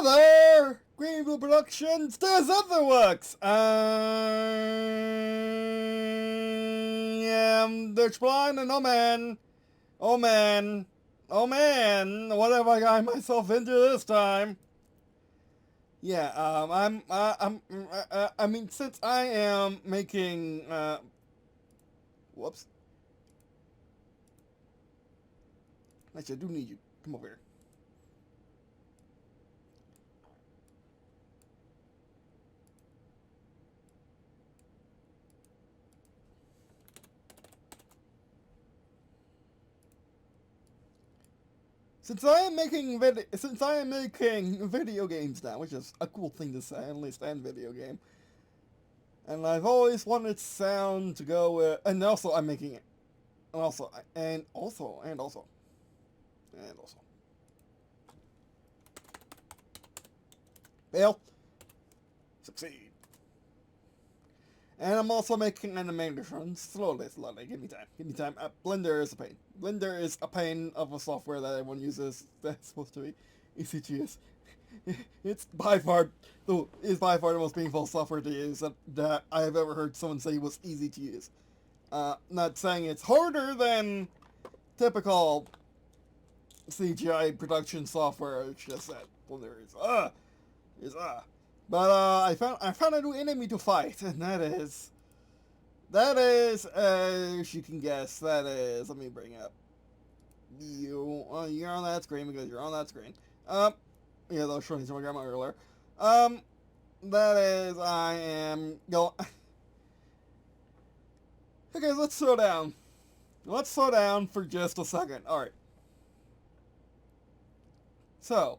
Hello there! Green&Blue Productions does other works! I am Dutch Blind and oh man, what have I got myself into this time? Yeah, I mean, since I am making, whoops. Actually, I do need you. Come over here. Since I am making video games now, which is a cool thing to say, at least and video game, and I've always wanted sound to go with, and also I'm making it, and also, fail, succeed. And I'm also making animations slowly. Give me time. Blender is a pain. Blender is a pain of a software that everyone uses that's supposed to be easy to use. It's by far the most painful software to use that I have ever heard someone say was easy to use. Not saying it's harder than typical CGI production software. It's just that Blender is. But I found a new enemy to fight, and that is, as you can guess, let me bring up you. You're on that screen because you're on that screen. Yeah, that was showing to my grandma earlier. That is, I am going. Okay, let's slow down. Let's slow down for just a second. All right. So,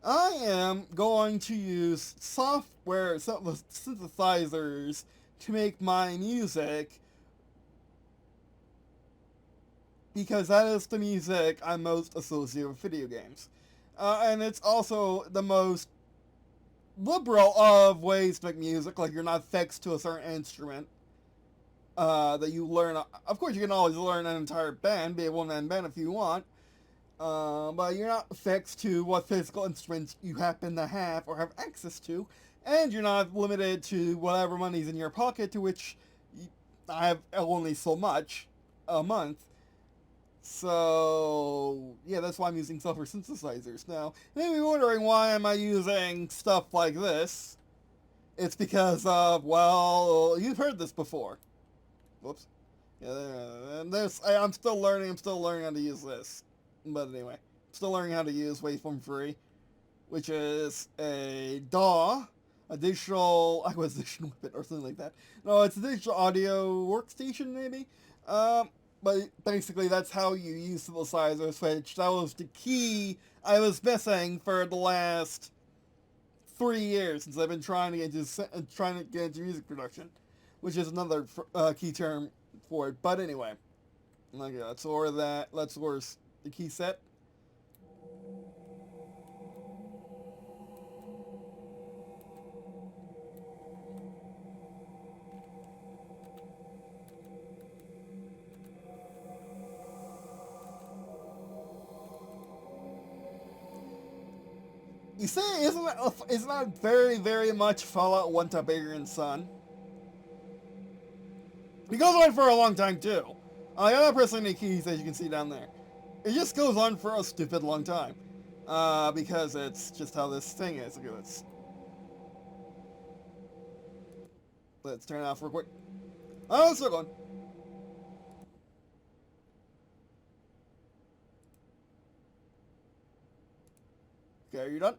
I am going to use software, synthesizers to make my music because that is the music I'm most associated with video games. And it's also the most liberal of ways to make music, like you're not fixed to a certain instrument that you learn. Of course, you can always learn an entire band, be a one-man band if you want. But you're not fixed to what physical instruments you happen to have or have access to, and you're not limited to whatever money's in your pocket, to which I have only so much a month. So, yeah, that's why I'm using software synthesizers. Now, you may be wondering why am I using stuff like this. It's because of, well, you've heard this before. Whoops. Yeah, and I'm still learning how to use this. But anyway, still learning how to use Waveform 3, which is a DAW, a digital acquisition whip or something like that. No, it's a digital audio workstation maybe. But basically that's how you use synthesizers, which that was the key I was missing for the last 3 years since I've been trying to get into music production, which is another key term for it. But anyway, okay, let's order that. Let's order the key set. You see, isn't that very, very much Fallout 1 Tiberian Sun? It goes on for a long time too. I'm not pressing any keys, as you can see down there. It just goes on for a stupid long time. Because it's just how this thing is. Okay, let's turn it off real quick. Oh, it's still going. Okay, are you done?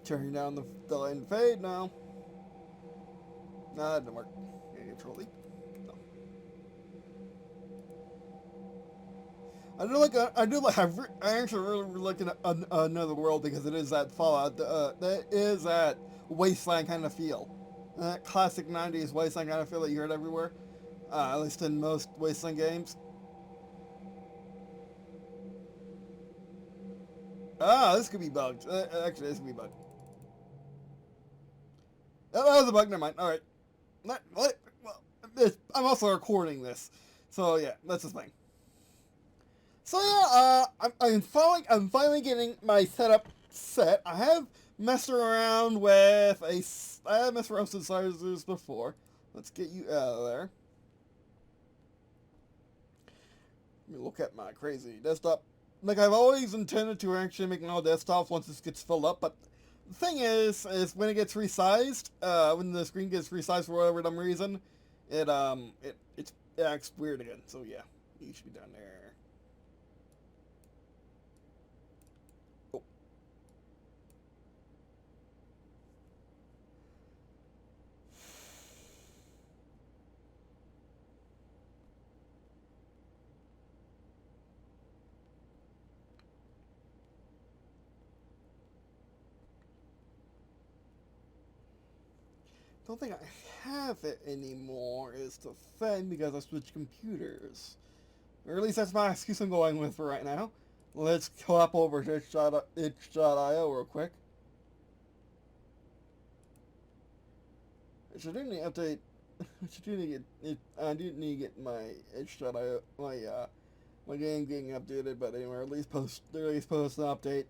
Turning down the delay and fade now. Nah, that didn't work. Control E. No. I actually really like Another World because it is that Fallout, that is that wasteland kind of feel. That classic 90s wasteland kind of feel that you heard everywhere. At least in most wasteland games. This could be bugged. Actually, this could be bugged. Oh, that was a bug, never mind. Alright. Well, I'm also recording this. So yeah, that's the thing. So yeah, I'm finally getting my setup set. I have messed around with synthesizers before. Let's get you out of there. Let me look at my crazy desktop. Like, I've always intended to actually make my own desktops once this gets filled up, but the thing is when it gets resized, when the screen gets resized for whatever dumb reason, it acts weird again. So yeah, you should be down there. Don't think I have it anymore is the thing because I switched computers. Or at least that's my excuse I'm going with for right now. Let's hop over to itch.io real quick. I should do need to update. I do need to get my itch.io my game getting updated, but anyway, at least post an update.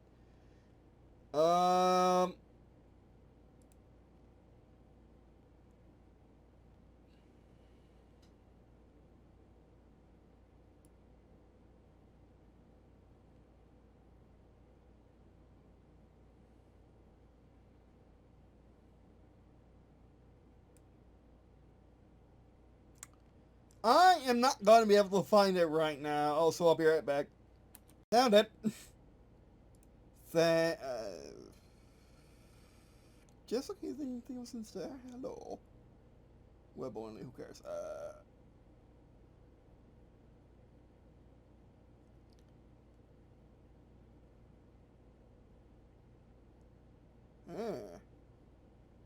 I am not going to be able to find it right now. Also, I'll be right back. Found it. Just looking at anything else instead. Hello. Web only, who cares?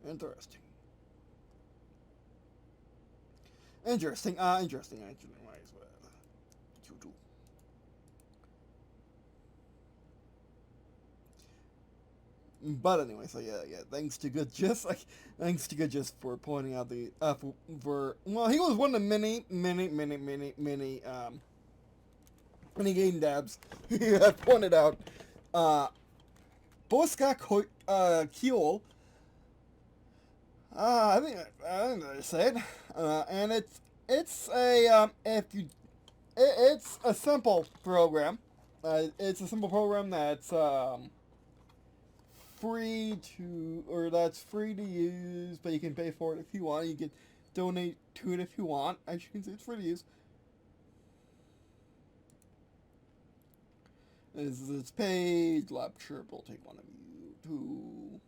Interesting. Interesting. Interesting. Might as well. You do. But anyway, so yeah. Thanks to Good Just for pointing out the well, he was one of the many game dabs he had pointed out. Bosca Ceoil. I think I said, and it's a simple program. It's a simple program that's free to use, but you can pay for it if you want. You can donate to it if you want. As you can see, it's free to use. This is its page. I'm sure will take one of you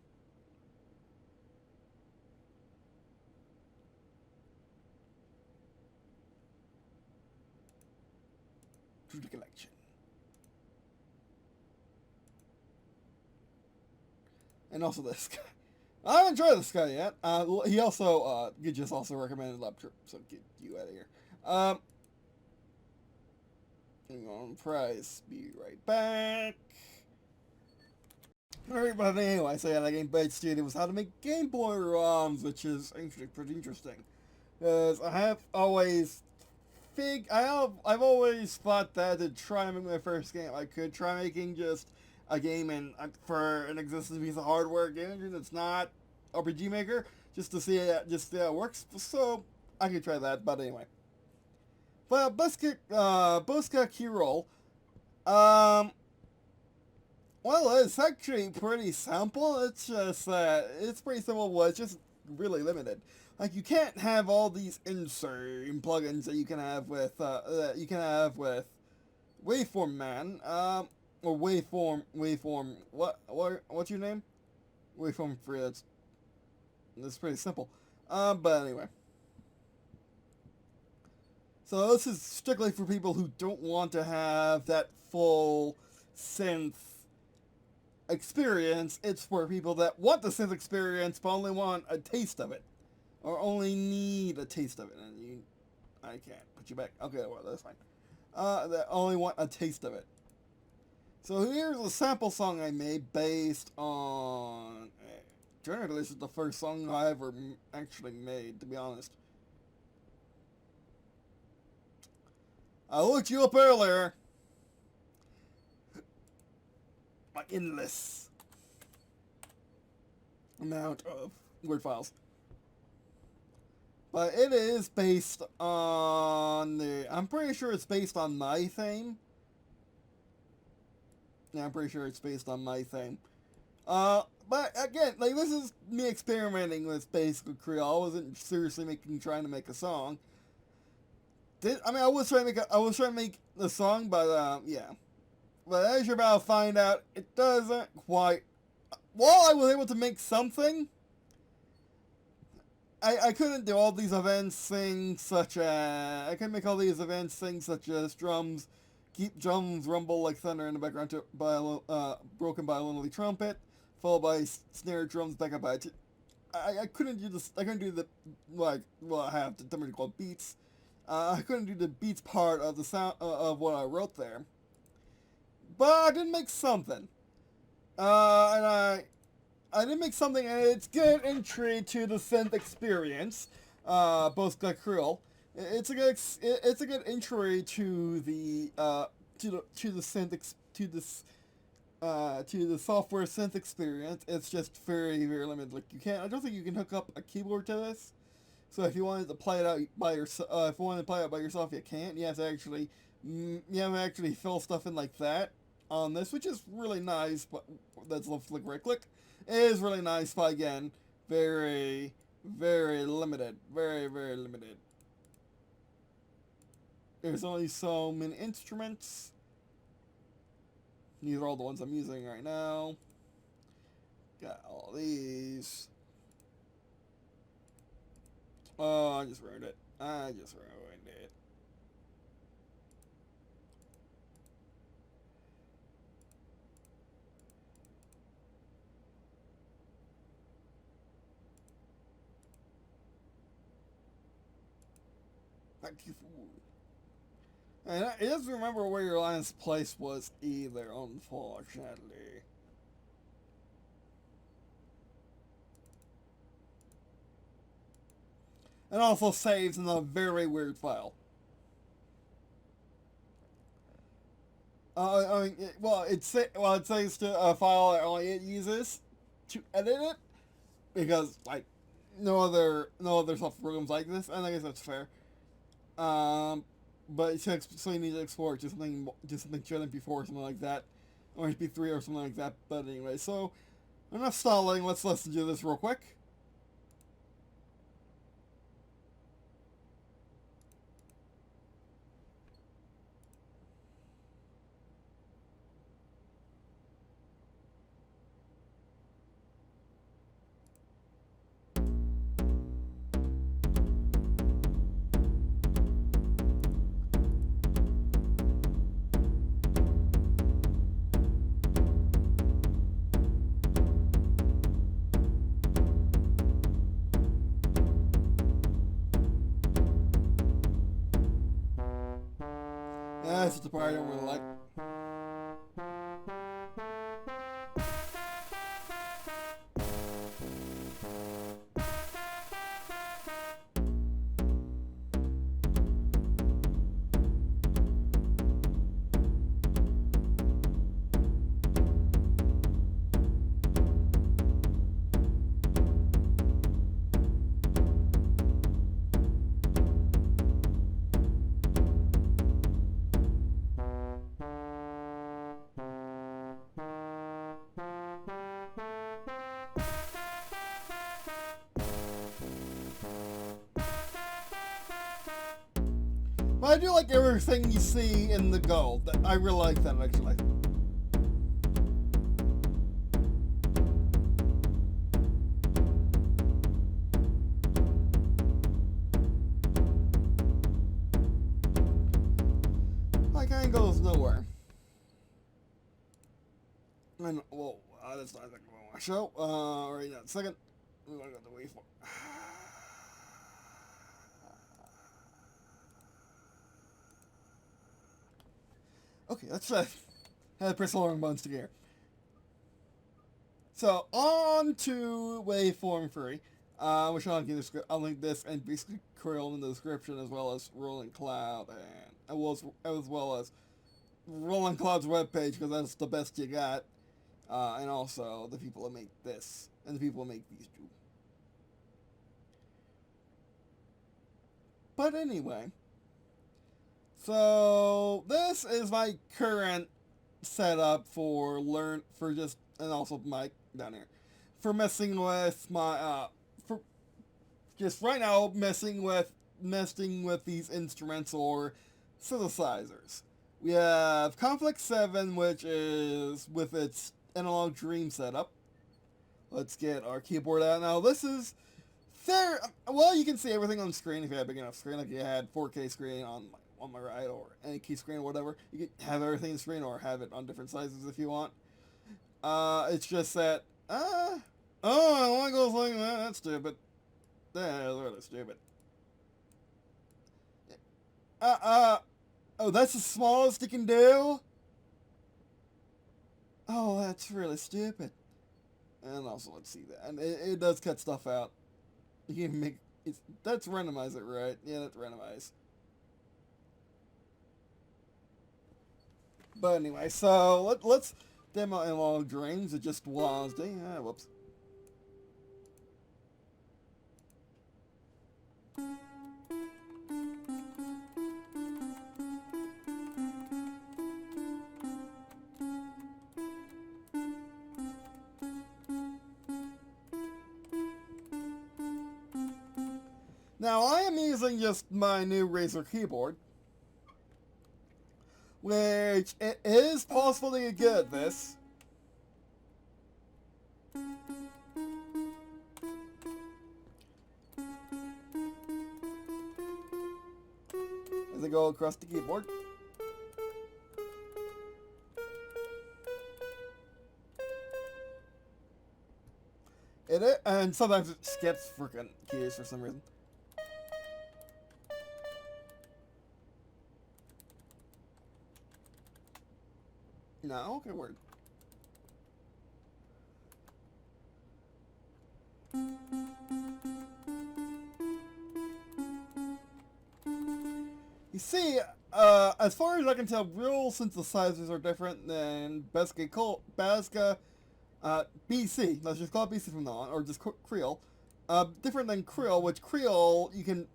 to the collection. And also this guy. I haven't tried this guy yet. He also, just also recommended Laptrip, so get you out of here. Hang on, price. Be right back. Alright, but anyway, so yeah, that Gameboy studio was how to make Game Boy ROMs, which is actually pretty interesting. Because I've always thought that to try making my first game, I could try making just a game for an existing piece of hardware game that's not RPG Maker, just to see how it works. So I could try that, but anyway. Well, Bosca Ceoil, well, it's actually pretty simple. It's just it's pretty simple. But it's just really limited. Like, you can't have all these insert plugins that you can have with Waveform Man, or Waveform. What's your name? Waveform Free. That's pretty simple. But anyway. So this is strictly for people who don't want to have that full synth experience. It's for people that want the synth experience but only want a taste of it. Or only need a taste of it. And I can't put you back. Okay, well, that's fine. That only want a taste of it. So here's a sample song I made based on... Generally, this is the first song I ever actually made, to be honest. I looked you up earlier. My endless amount of Word files. But it is based on the... I'm pretty sure it's based on my theme. Yeah, I'm pretty sure it's based on my theme. But again, like, this is me experimenting with basic Creole. I wasn't seriously trying to make a song. I was trying to make the song, but yeah. But as you're about to find out, it doesn't quite. While I was able to make something, I couldn't do all these events things such as I couldn't make all these events things such as drums, keep drums rumble like thunder in the background broken by a lonely trumpet, followed by snare drums back up by I couldn't do this. I couldn't do the I have something called beats. I couldn't do the beats part of the sound of what I wrote there, but I did make something, and I did make something, and it's good entry to the synth experience. Bosca Ceoil. It's a good entry to the software synth experience. It's just very, very limited. Like, I don't think you can hook up a keyboard to this. So if you wanted to play it out by yourself, you can't. You have to actually fill stuff in like that on this, which is really nice. But that's like right click. It is really nice, but again, very, very limited. Very, very limited. There's only so many instruments. These are all the ones I'm using right now. Got all these. Oh, I just ruined it. Thank you for... And it doesn't remember where your last place was either, unfortunately. And also saves in a very weird file. It saves to a file that only it uses to edit it, because like no other software programs like this, and I guess that's fair. But so you need to export to something MP4 or something like that, or MP3 or something like that. But anyway, so enough stalling. Let's listen to this real quick. That's the part I don't really like. But I do like everything you see in the gold. I really like that, actually. my kind goes nowhere. And, well, that's not exactly what I want to show. Right now, second, we want to go to Waveform. Okay, let's try. Had to press the wrong buttons together. So, on to Waveform 3, which I'll link this and basically Krill in the description, as well as Roland Cloud, and as well as Roland Cloud's webpage, because that's the best you got, and also the people that make this, and the people that make these two. But anyway, so this is my current setup and also mic down here, for messing with my, for just right now messing with these instruments or synthesizers. We have Complex 7, which is with its analog dream setup. Let's get our keyboard out. Now this is there. Well, you can see everything on the screen if you had a big enough screen, like you had 4K screen on my right, or any key screen or whatever. You can have everything on the screen or have it on different sizes if you want. It's just that, oh, I want to go like that. That's stupid. That's really stupid. Oh, that's the smallest it can do? Oh, that's really stupid. And also, let's see that. And it does cut stuff out. You can make, that's randomize it, right? Yeah, that's randomize. But anyway, so let's demo Analog Dreams. It just was, whoops. Now, I am using just my new Razer keyboard, which it is possible to get good at this. As I go across the keyboard. And sometimes it skips freaking keys for some reason. No, okay, word. You see, as far as I can tell, real synthesizers are different than Bosca BC. Let's just call it BC from now on, or just Creole. Different than Creole, which Creole you can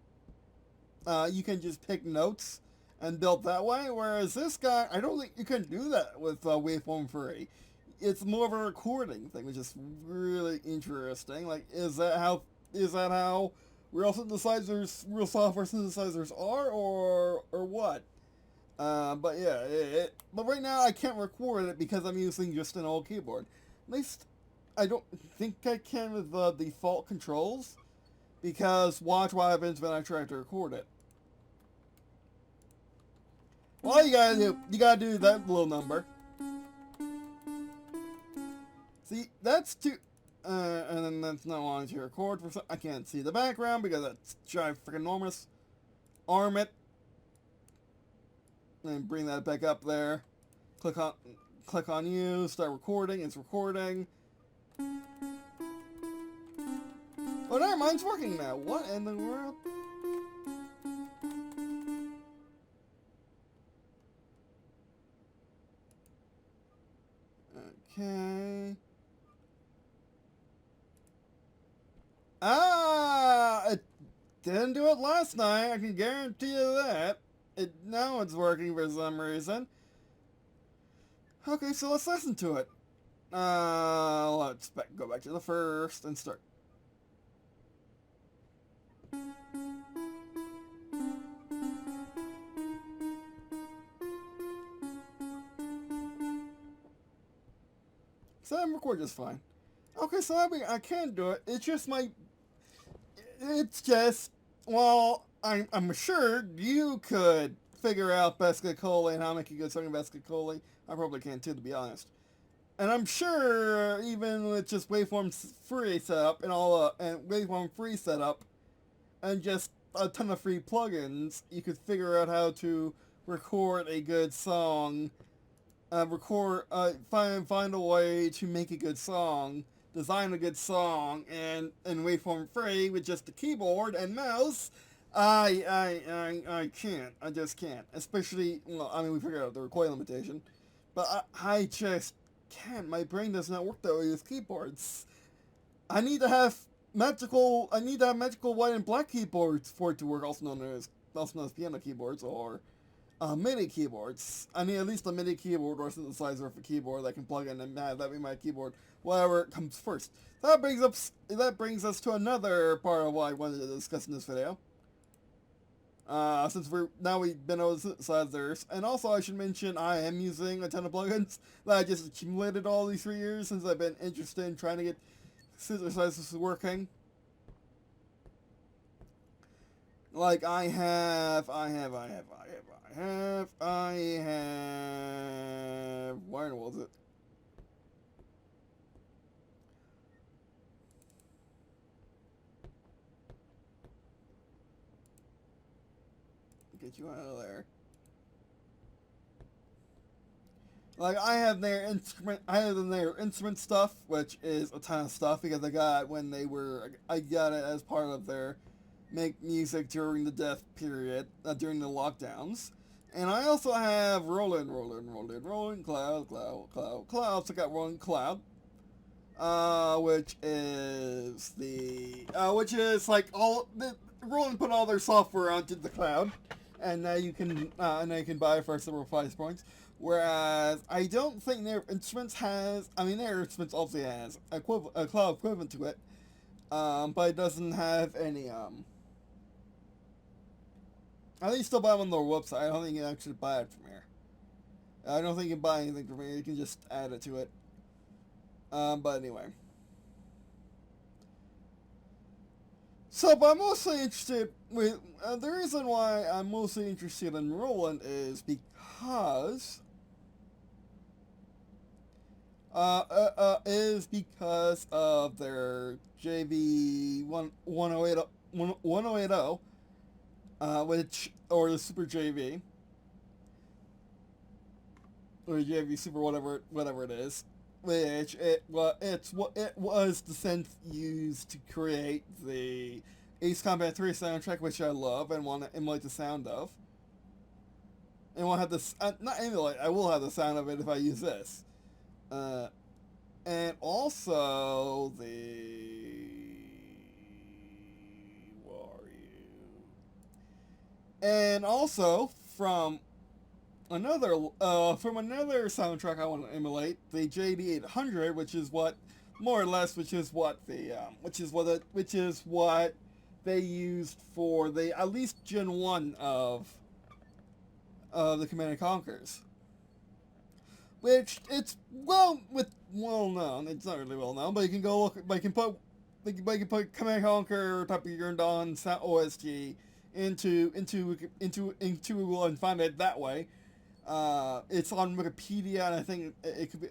just pick notes and build that way, whereas this guy, I don't think you can do that with Waveform 3. It's more of a recording thing, which is really interesting. Like, is that how real software synthesizers are, or what? But yeah, but right now I can't record it because I'm using just an old keyboard. At least I don't think I can with the default controls, because watch what happens when I try to record it. Well, you gotta do that little number. See, that's too, and then that's not wanting to record for some. I can't see the background because that's giant freaking enormous. Arm it, and bring that back up there. Click on you. Start recording. It's recording. Oh, never mind. It's working now. What in the world? Okay. It didn't do it last night. I can guarantee you that. Now it's working for some reason. Okay, so let's listen to it. Let's go back to the first and start. So I'm recording just fine. Okay, so I can do it. It's just well, I'm sure you could figure out Bosca Ceoil I and how to make a good song in Bosca Ceoil I. I probably can too, to be honest. And I'm sure even with just Waveform free setup and Waveform free setup and just a ton of free plugins, you could figure out how to record a good song, find a way to make a good song, design a good song, and Waveform free with just a keyboard and mouse. I can't. I just can't. Especially, well, I mean, we figured out the recoil limitation, but I just can't. My brain does not work that way with keyboards. I need to have magical white and black keyboards for it to work, also known as piano keyboards or MIDI keyboards. I need at least a MIDI keyboard or synthesizer for keyboard that I can plug in and have that be my keyboard, whatever comes first. That brings us to another part of what I wanted to discuss in this video. Since we've been over synthesizers, and also I should mention I am using a ton of plugins that I just accumulated all these 3 years since I've been interested in trying to get synthesizers working. Like I have, where was it? Get you out of there. Like I have their instrument stuff, which is a ton of stuff because I got it as part of their make music during the death period, during the lockdowns. And I also have Roland Cloud. So I got Roland Cloud, which is like Roland put all their software onto the cloud, and now you can buy it for several price points. Whereas I don't think their instruments their instruments obviously has a cloud equivalent to it, but it doesn't have any I think you still buy them on their website. I don't think you can actually buy it from here. I don't think you can buy anything from here. You can just add it to it. But anyway. So, but I'm mostly interested with... the reason why I'm mostly interested in Roland is because... of their JV-1080, or the Super JV, or JV Super, whatever it is, which it was the synth used to create the Ace Combat 3 soundtrack, which I love and want to emulate the sound of. And want to have this, not emulate, I will have the sound of it if I use this. And also and also from another soundtrack I want to emulate, the JD-08, which is what they used for the at least Gen 1 of the Command & Conquers. Which it's well known. It's not really well known, but you can go look. But you can put Command & Conquer Type of Urine Dawn OST into and find it that way. It's on Wikipedia, and I think it could be.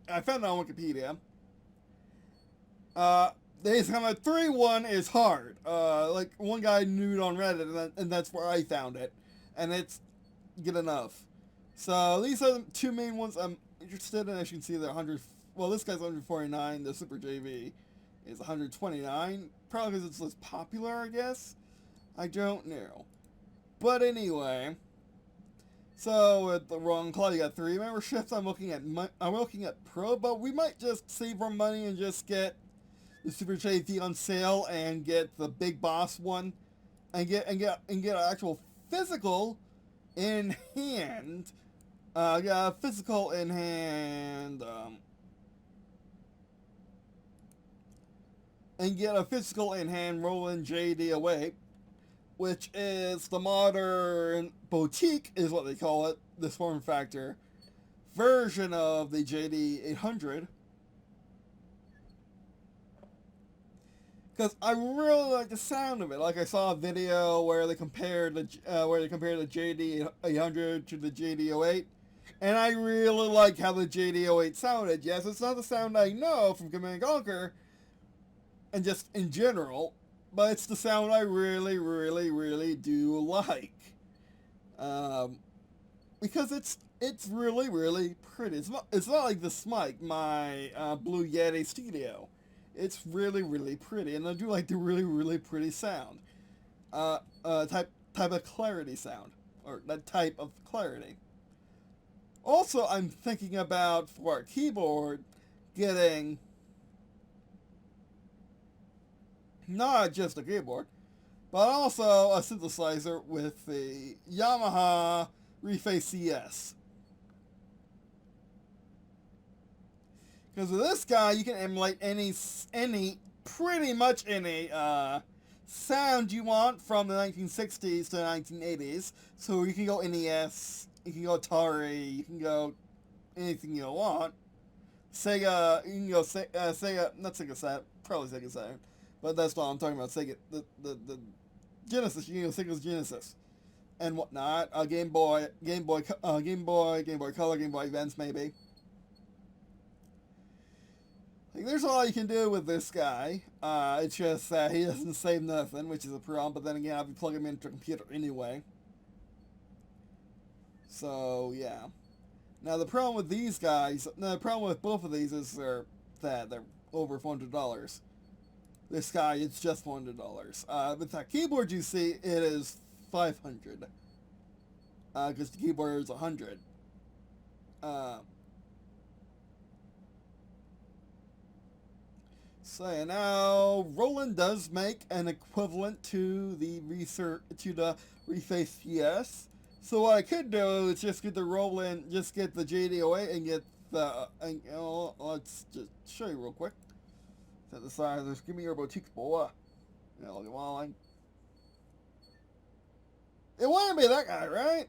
I found it on Wikipedia. The Ace Combat 3 one is hard. Like one guy knew it on Reddit, and that's where I found it, and it's good enough. So these are the two main ones I'm interested in. As you can see, they're 100. Well, this guy's 149. The Super JV is 129. Probably because it's less popular, I guess. I don't know. But anyway, so with the Roland Cloud, you got 3 memberships. I'm looking at Pro, but we might just save our money and just get the Super JV on sale and get the Big Boss one, and get an actual physical in hand. Physical in hand, and get a physical in hand Roland JD-08, which is the modern Botque, is what they call it, this form factor version of the JD-800, because I really like the sound of it. Like I saw a video where they compared the JD-800 to the JD-08, and I really like how the JD-08 sounded. Yes, it's not the sound I know from Command and Conquer, and just in general, but it's the sound I really, really, really do like. Because it's really, really pretty. It's not like this mic, my Blue Yeti Studio. It's really, really pretty, and I do like the really, really pretty sound. Type of clarity sound, or that type of clarity. Also, I'm thinking about, for a keyboard, getting not just a keyboard, but also a synthesizer with the Yamaha Reface CS. Because with this guy, you can emulate pretty much any sound you want from the 1960s to the 1980s. So you can go NES, you can go Atari, you can go anything you want. Sega, you can go Sega, not Sega Saturn, probably Sega Saturn, but that's not what I'm talking about. Sega, the Genesis, you can go Sega's Genesis and whatnot. Game Boy, Game Boy Color, Game Boy Advance, maybe. Like, there's a lot you can do with this guy. It's just that he doesn't save nothing, which is a problem. But then again, I'll be plugging him into a computer anyway. So yeah. Now the problem with these guys, the problem with both of these is they're over $400. This guy, it's just $400. With that keyboard you see, it is $500. Because the keyboard is $100. So yeah, now Roland does make an equivalent to the Reface CS. So what I could do is just get the Roland, just get the JD-08 and get the, let's just show you real quick. Set the size, just give me your boutique boy. Yeah, look at my line. It wouldn't be that guy, right?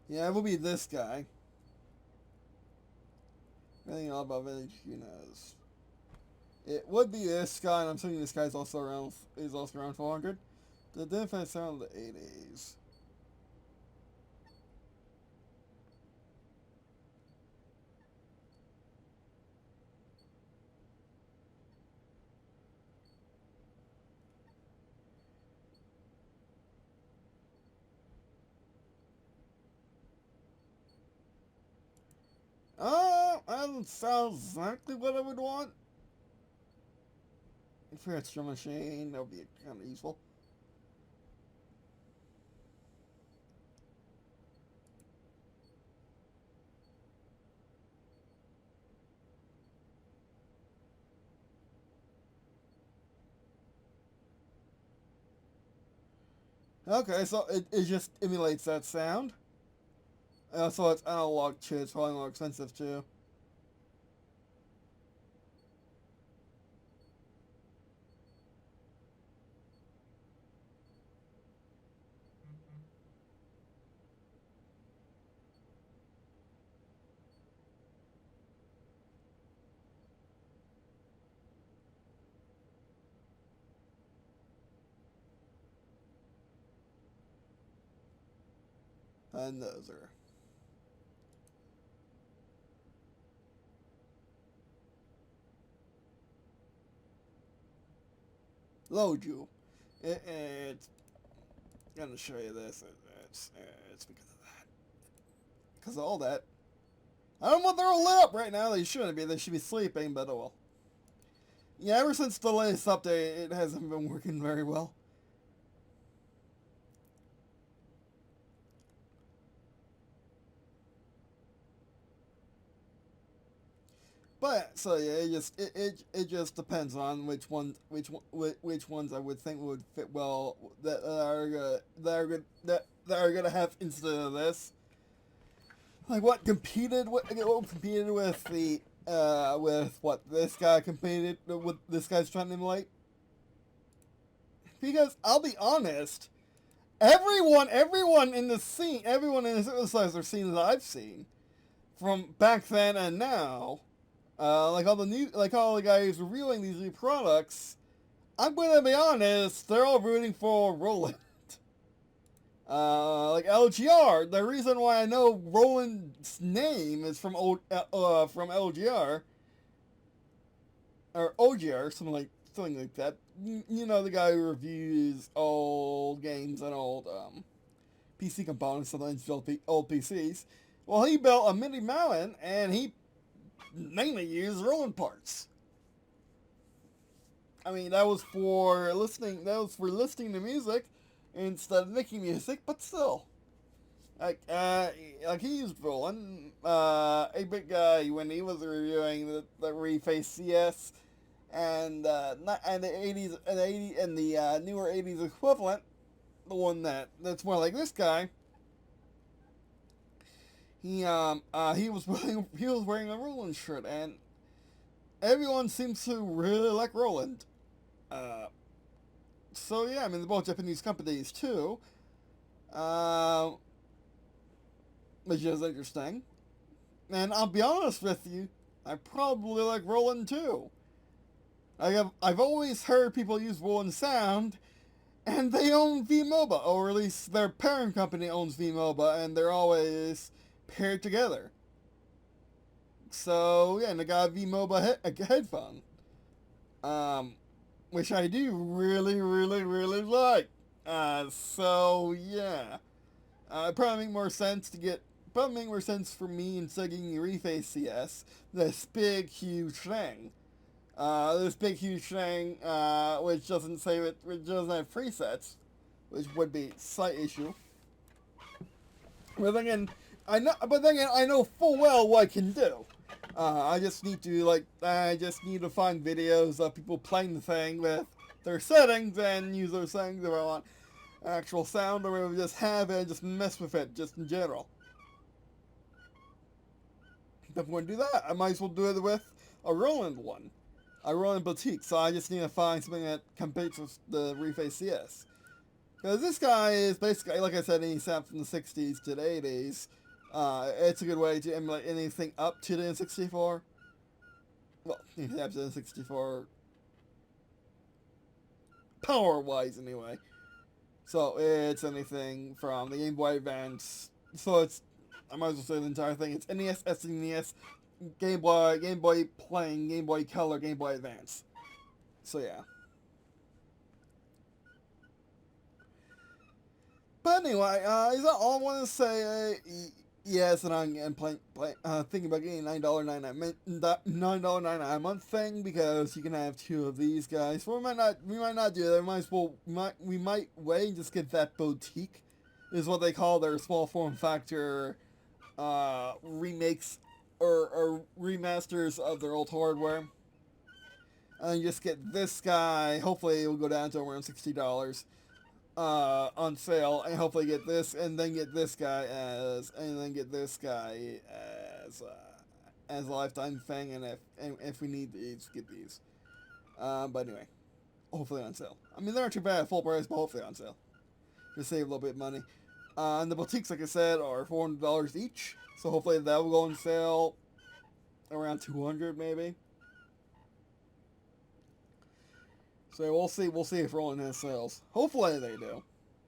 Yeah, it will be this guy. Anything all about Village, who knows? It would be this guy, and I'm assuming this guy's also around 400. The defense sound of the 80s. That doesn't sound exactly what I would want. If we had drum machine, that would be kind of useful. Okay, so it just emulates that sound. So it's analog too, it's probably more expensive too. And those are... Load you. It's gonna show you this. It's because of that. Because of all that. I don't want they're all lit up right now. They shouldn't be. They should be sleeping, but oh well. Yeah, ever since the latest update, it hasn't been working very well. But so yeah, it just depends on which ones I would think would fit well that are gonna have instead of this. like what competed with the with what this guy competed with this guy's trying to emulate. Because I'll be honest, everyone in the scene, everyone in the synthesizer scene that I've seen from back then and now, like all the guys reviewing these new products, I'm gonna be honest, they're all rooting for Roland. Like LGR, the reason why I know Roland's name is from LGR or OGR, something like that. You know, the guy who reviews old games and old PC components, sometimes built old PCs. Well, he built a MIDI mountain, and he mainly used Roland parts. I mean, that was for listening. That was for listening to music instead of making music, but still, like he used Roland. A big guy when he was reviewing the Reface CS and the 80s and the newer 80s equivalent, the one that's more like this guy. He was wearing a Roland shirt, and everyone seems to really like Roland. Uh, so yeah, I mean they're both Japanese companies too, which is interesting. And I'll be honest with you, I probably like Roland too. I've always heard people use Roland Sound, and they own vMoba, or at least their parent company owns vMoba, and they're always paired together. So yeah, and I got a vMoba headphone, which I do really, really, really like. So yeah, it probably make more sense for me instead of getting the Reface CS, this big huge thing. Which which doesn't have presets, which would be a slight issue. But then again, I know full well what I can do. I just need to find videos of people playing the thing with their settings and use those settings if I want actual sound, or maybe just have it and just mess with it just in general. If I'm going to do that, I might as well do it with a Roland one. A Roland Botque, so I just need to find something that competes with the Reface CS. Because this guy is basically, like I said, any sound from the 60s to the 80s. It's a good way to emulate anything up to the N64. Well, up to the N64 power-wise, anyway. So it's anything from the Game Boy Advance. So I might as well say the entire thing. It's NES, SNES, Game Boy Playing, Game Boy Color, Game Boy Advance. So yeah. But anyway, is that all I want to say? Yes, and I'm thinking about getting $9.99 a month thing, because you can have two of these guys. Well, we might not do that. We might wait and just get that Botque, is what they call their small form factor remakes or remasters of their old hardware. And just get this guy. Hopefully, it will go down to around $60. On sale, and hopefully get this, and then get this guy as a lifetime thing, and if we need these, get these. But anyway, hopefully on sale. I mean, they're not too bad at full price, but hopefully on sale. Just save a little bit of money. And the Botiques, like I said, are $400 each, so hopefully that will go on sale around $200 maybe. So we'll see if Roland has sales. Hopefully they do.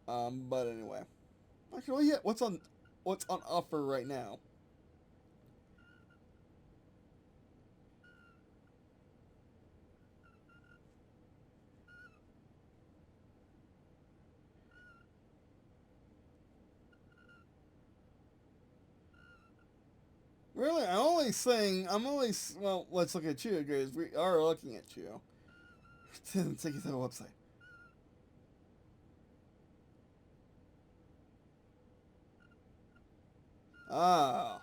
But anyway. Actually, yeah, what's on offer right now? Really? Well, let's look at you, because we are looking at you. Take you to the website. Ah.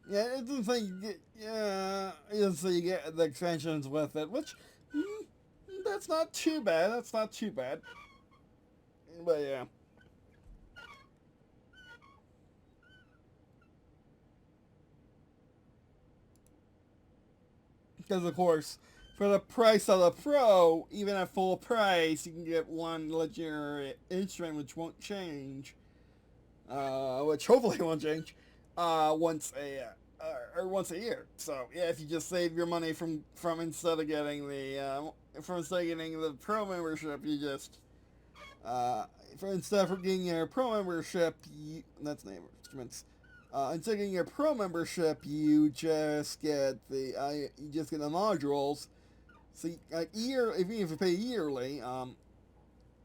Yeah, it doesn't say you get, yeah, it doesn't say you get the expansions with it, which, that's not too bad, that's not too bad. But yeah. Because of course, for the price of the Pro, even at full price, you can get one legendary instrument which won't change, which hopefully won't change, once a year. So yeah, if you just save your money from instead of getting the Pro membership, you just instead of getting your Pro membership, that's the name of instruments. Instead of getting your Pro membership, you just get the modules. So like even if you pay yearly,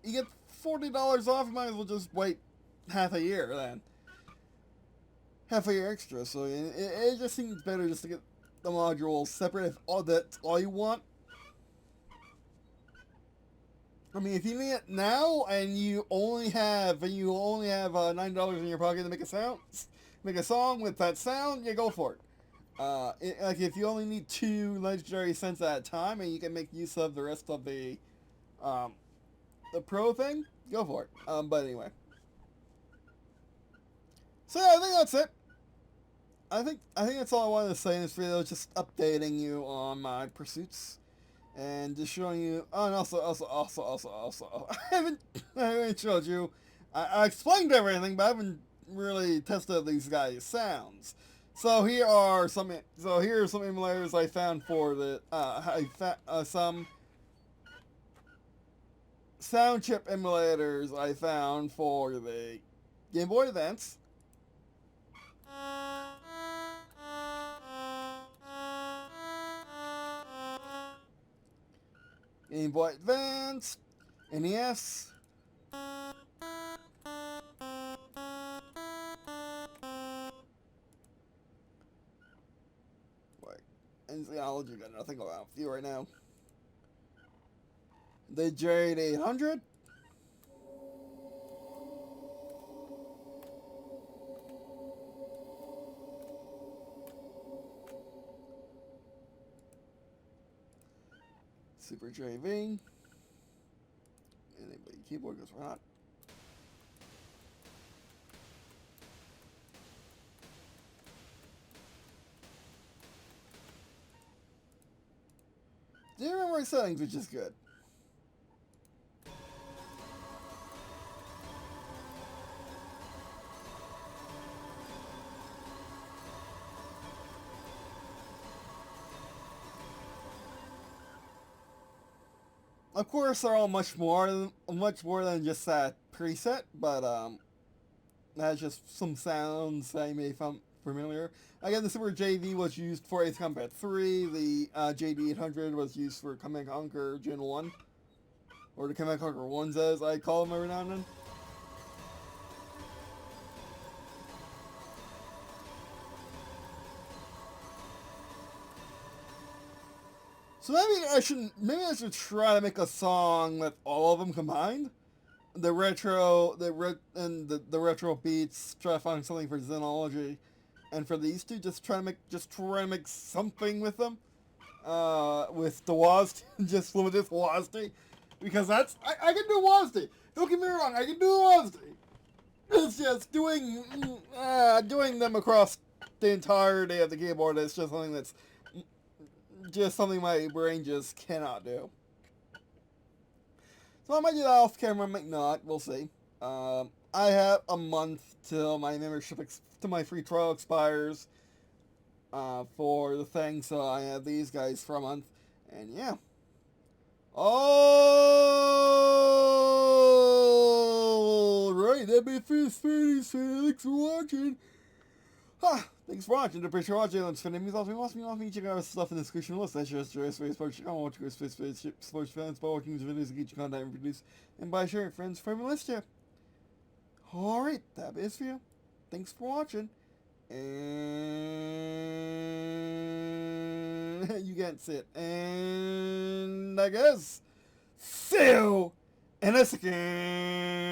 you get $40 off. You might as well just wait half a year then, half a year extra. So it just seems better just to get the modules separate if that's all you want. I mean, if you need it now and you only have $9 in your pocket to make a song with that sound, yeah, go for it. Like if you only need 2 legendary cents at a time and you can make use of the rest of the Pro thing, go for it. But anyway, so yeah, I think that's it. I think that's all I wanted to say in this video. Just updating you on my pursuits. And just showing you, oh, and also, I haven't showed you, I explained everything, but I haven't really tested these guys' sounds. So here are some emulators I found for the, some sound chip emulators I found for the Game Boy Advance. Game Boy Advance, NES, and Analogue, got nothing going on with you right now. The JD-08. Super JV. Anybody keyboard goes not. Zero memory settings, which is good. Of course, they're all much more than just that preset, but that's just some sounds that you may find familiar. Again, the Super JV was used for Ace Combat 3. The JD-800 was used for Command & Conquer Gen 1, or the Command & Conquer 1s, as I call them every now and then. So maybe I should try to make a song with all of them combined. The retro beats. Try to find something for Xenology, and for these two, just try to make something with them. With the WASD, just limited WASD, because I can do WASD. Don't get me wrong, I can do WASD. It's just doing them across the entirety of the keyboard. It's just something my brain just cannot do. So I might do that off camera, I might not, we'll see. I have a month till my membership, till my free trial expires for the thing, so I have these guys for a month, and yeah. Alright, that'd be First Syth. Thanks for watching. Thanks for watching. Appreciate watching. Let's finish me off. Check out stuff in the description. Let's share sports. I want to go sports fans by watching these videos and get your content reproduced and by sharing friends for everyone list you. Alright, that is for you. Thanks for watching. And you can't sit. And I guess see you in a second.